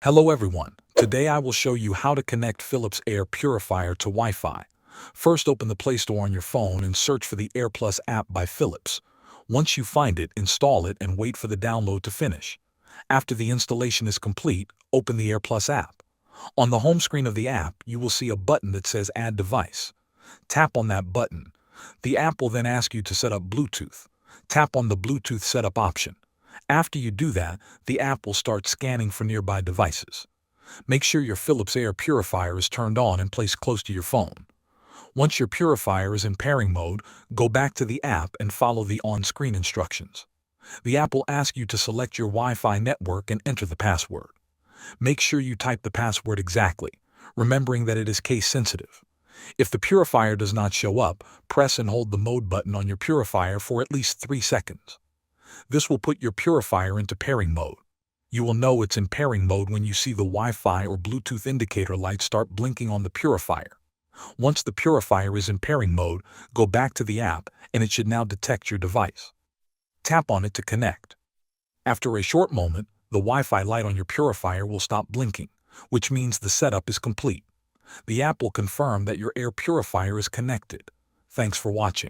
Hello everyone. Today I will show you how to connect Philips Air Purifier to Wi-Fi. First, open the Play Store on your phone and search for the AirPlus app by Philips. Once you find it, install it and wait for the download to finish. After the installation is complete, open the AirPlus app. On the home screen of the app, you will see a button that says Add Device. Tap on that button. The app will then ask you to set up Bluetooth. Tap on the Bluetooth setup option. After you do that, the app will start scanning for nearby devices. Make sure your Philips Air Purifier is turned on and placed close to your phone. Once your purifier is in pairing mode, go back to the app and follow the on-screen instructions. The app will ask you to select your Wi-Fi network and enter the password. Make sure you type the password exactly, remembering that it is case sensitive. If the purifier does not show up, press and hold the mode button on your purifier for at least 3 seconds. This will put your purifier into pairing mode. You will know it's in pairing mode when you see the Wi-Fi or Bluetooth indicator light start blinking on the purifier. Once the purifier is in pairing mode, go back to the app and it should now detect your device. Tap on it to connect. After a short moment, the Wi-Fi light on your purifier will stop blinking, which means the setup is complete. The app will confirm that your air purifier is connected. Thanks for watching.